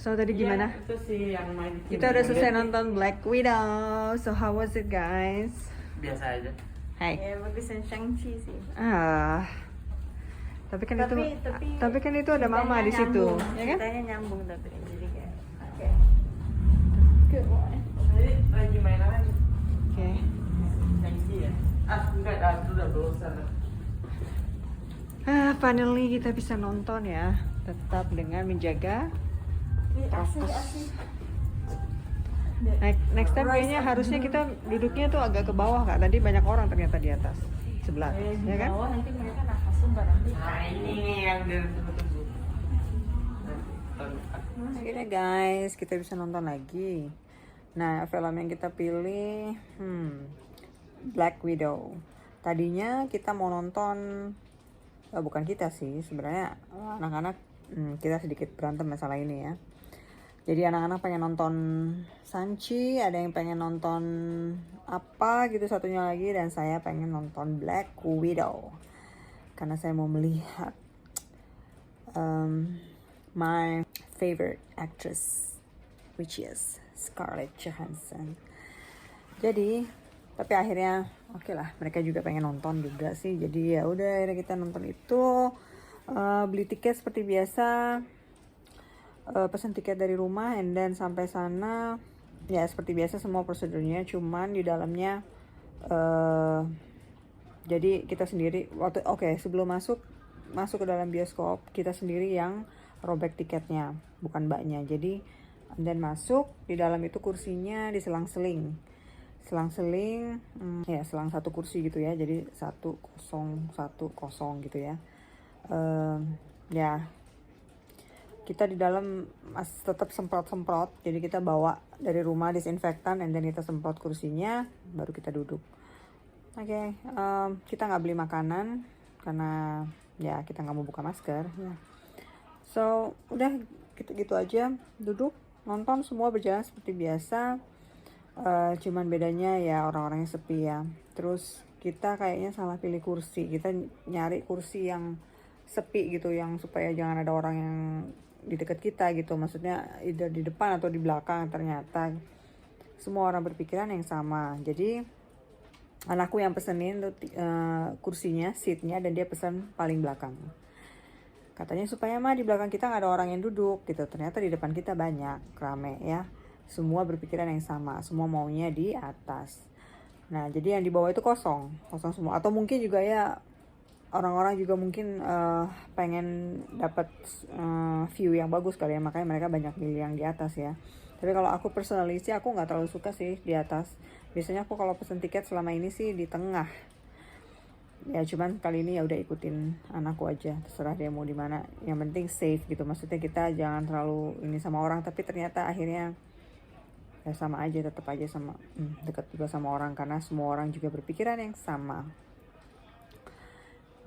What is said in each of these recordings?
So tadi gimana? Itu sih yang main. Kita udah selesai nonton Black Widow. So how was it, guys? Biasa aja. Hai. Ya bagusan Shang-Chi sih. Tapi kan itu ada mama di situ, ya kan? Ceritanya nyambung tapi jadi kayak oke. Good one. Jadi lagi main apa nih? Oke. Shang-Chi ya? Enggak, itu udah bosan. Finally kita bisa nonton ya, tetap dengan menjaga prokes. Next time kayaknya harusnya kita duduknya tuh agak ke bawah Kak. Tadi banyak orang ternyata di atas sebelah, ya kan? Bawah nanti mereka narasumber nanti. Nah ini yang dari tunggu-tunggu. Akhirnya guys, kita bisa nonton lagi. Nah, film yang kita pilih Black Widow. Tadinya kita mau nonton bukan kita sih, sebenarnya anak-anak kita sedikit berantem masalah ini ya. Jadi anak-anak pengen nonton Shang-Chi, ada yang pengen nonton apa gitu satunya lagi, dan saya pengen nonton Black Widow. Karena saya mau melihat my favorite actress, which is Scarlett Johansson. Jadi, tapi akhirnya oke lah, mereka juga pengen nonton juga sih. Jadi ya udah akhirnya kita nonton itu, beli tiket seperti biasa. Pesan tiket dari rumah, and then sampai sana ya seperti biasa semua prosedurnya, cuman di dalamnya jadi kita sendiri sebelum masuk ke dalam bioskop kita sendiri yang robek tiketnya, bukan mbaknya. Jadi and then masuk di dalam itu kursinya diselang-seling ya, selang satu kursi gitu ya, jadi 1-0-1-0 gitu ya. Ya kita di dalam tetap semprot, jadi kita bawa dari rumah disinfektan, and then kita semprot kursinya, baru kita duduk. Oke, kita nggak beli makanan karena ya kita nggak mau buka masker ya. So udah gitu aja, duduk nonton, semua berjalan seperti biasa. Cuman bedanya ya orang-orangnya sepi ya. Terus kita kayaknya salah pilih kursi, kita nyari kursi yang sepi gitu, yang supaya jangan ada orang yang di dekat kita gitu, maksudnya either di depan atau di belakang. Ternyata semua orang berpikiran yang sama. Jadi anakku yang pesenin kursinya, seatnya, dan dia pesan paling belakang. Katanya supaya di belakang kita nggak ada orang yang duduk gitu. Ternyata di depan kita banyak, rame ya. Semua berpikiran yang sama, semua maunya di atas. Nah jadi yang di bawah itu kosong semua. Atau mungkin juga ya orang-orang juga mungkin pengen dapat view yang bagus kali ya, makanya mereka banyak milih yang di atas ya. Tapi kalau aku personally sih aku nggak terlalu suka sih di atas. Biasanya aku kalau pesen tiket selama ini sih di tengah. Ya cuman kali ini ya udah ikutin anakku aja, terserah dia mau di mana. Yang penting safe gitu. Maksudnya kita jangan terlalu ini sama orang, tapi ternyata akhirnya ya sama aja, tetap aja sama dekat juga sama orang, karena semua orang juga berpikiran yang sama.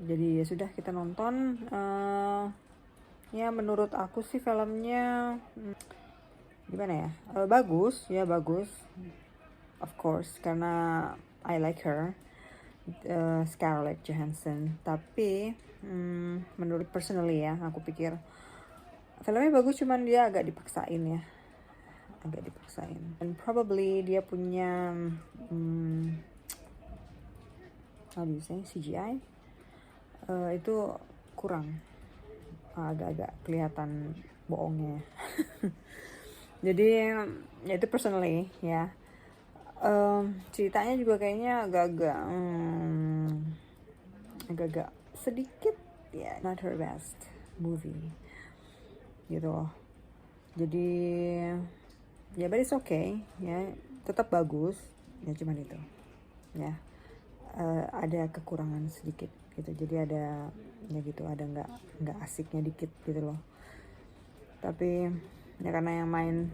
Jadi ya sudah, kita nonton. Ya menurut aku sih filmnya gimana ya, bagus, of course, karena I like her, Scarlett Johansson. Tapi menurut personally ya, aku pikir filmnya bagus, cuman dia agak dipaksain. And probably dia punya how do you say, CGI itu kurang, agak-agak kelihatan bohongnya. Jadi ya itu personally ya. Ceritanya juga kayaknya agak-agak sedikit ya, not her best movie gitu loh. Jadi ya but it's okay ya, tetap bagus ya, cuman itu ya ada kekurangan sedikit gitu. Jadi ada ya gitu, ada nggak asiknya dikit gitu loh. Tapi ya karena yang main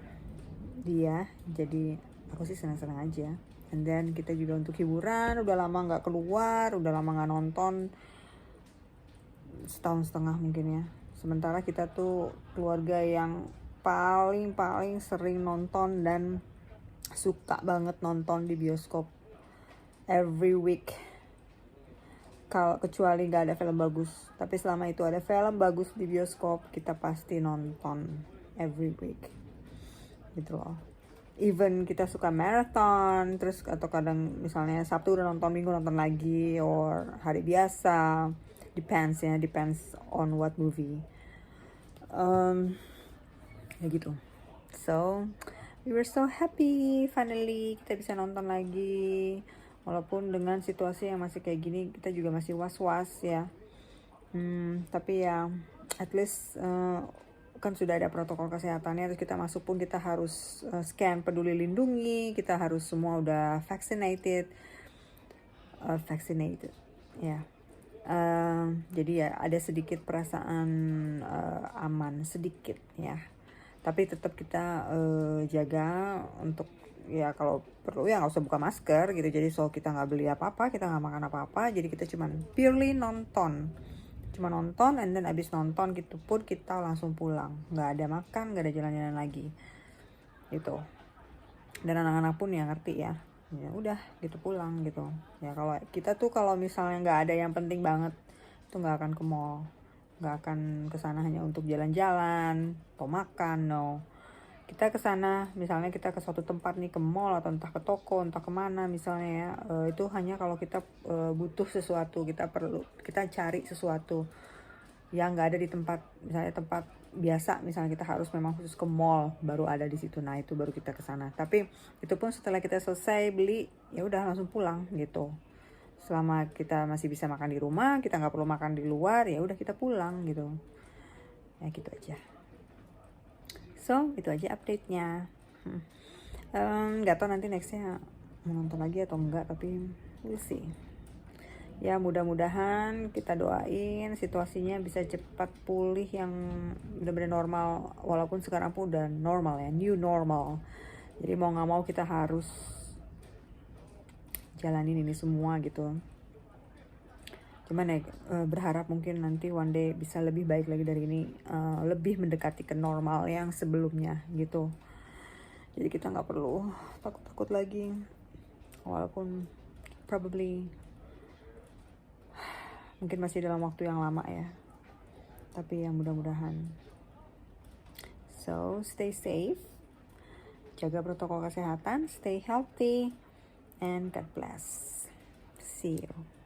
dia, jadi aku sih senang-senang aja. And then kita juga untuk hiburan, udah lama nggak keluar, udah lama nggak nonton, 1,5 tahun mungkin ya. Sementara kita tuh keluarga yang paling sering nonton dan suka banget nonton di bioskop every week. Kalau kecuali nggak ada film bagus, tapi selama itu ada film bagus di bioskop, kita pasti nonton every week. gitu loh. Even kita suka marathon, terus atau kadang misalnya Sabtu udah nonton, Minggu nonton lagi, or hari biasa, depends on what movie. Ya gitu. So we were so happy finally kita bisa nonton lagi, walaupun dengan situasi yang masih kayak gini kita juga masih was-was ya. Tapi ya at least kan sudah ada protokol kesehatannya, terus kita masuk pun kita harus scan peduli lindungi, kita harus semua udah vaccinated ya. Jadi ya ada sedikit perasaan aman sedikit ya, tapi tetap kita jaga untuk ya kalau perlu ya nggak usah buka masker gitu. Jadi so kita nggak beli apa-apa, kita nggak makan apa-apa, jadi kita cuman purely nonton, and then abis nonton gitu pun kita langsung pulang, nggak ada makan, nggak ada jalan-jalan lagi gitu. Dan anak-anak pun ya ngerti ya udah gitu pulang gitu ya. Kalau kita tuh kalau misalnya nggak ada yang penting banget tuh nggak akan ke mall, nggak akan kesana hanya untuk jalan-jalan atau makan. No, kita kesana misalnya kita ke suatu tempat nih, ke mall atau entah ke toko entah kemana misalnya ya, itu hanya kalau kita butuh sesuatu, kita cari sesuatu yang nggak ada di tempat, misalnya tempat biasa, misalnya kita harus memang khusus ke mall baru ada di situ, nah itu baru kita kesana. Tapi itu pun setelah kita selesai beli ya udah langsung pulang gitu. Selama kita masih bisa makan di rumah, kita nggak perlu makan di luar, ya udah kita pulang gitu ya, gitu aja. So itu aja update-nya. Nggak tahu nanti nextnya mau nonton lagi atau enggak, tapi we'll see. Ya mudah-mudahan kita doain situasinya bisa cepat pulih yang benar-benar normal, walaupun sekarang pun udah normal ya, new normal. Jadi mau nggak mau kita harus jalanin ini semua gitu. Cuman ya berharap mungkin nanti one day bisa lebih baik lagi dari ini, lebih mendekati ke normal yang sebelumnya gitu. Jadi kita nggak perlu takut-takut lagi, walaupun probably mungkin masih dalam waktu yang lama ya, tapi ya mudah-mudahan. So stay safe, jaga protokol kesehatan, stay healthy, and God bless. See you.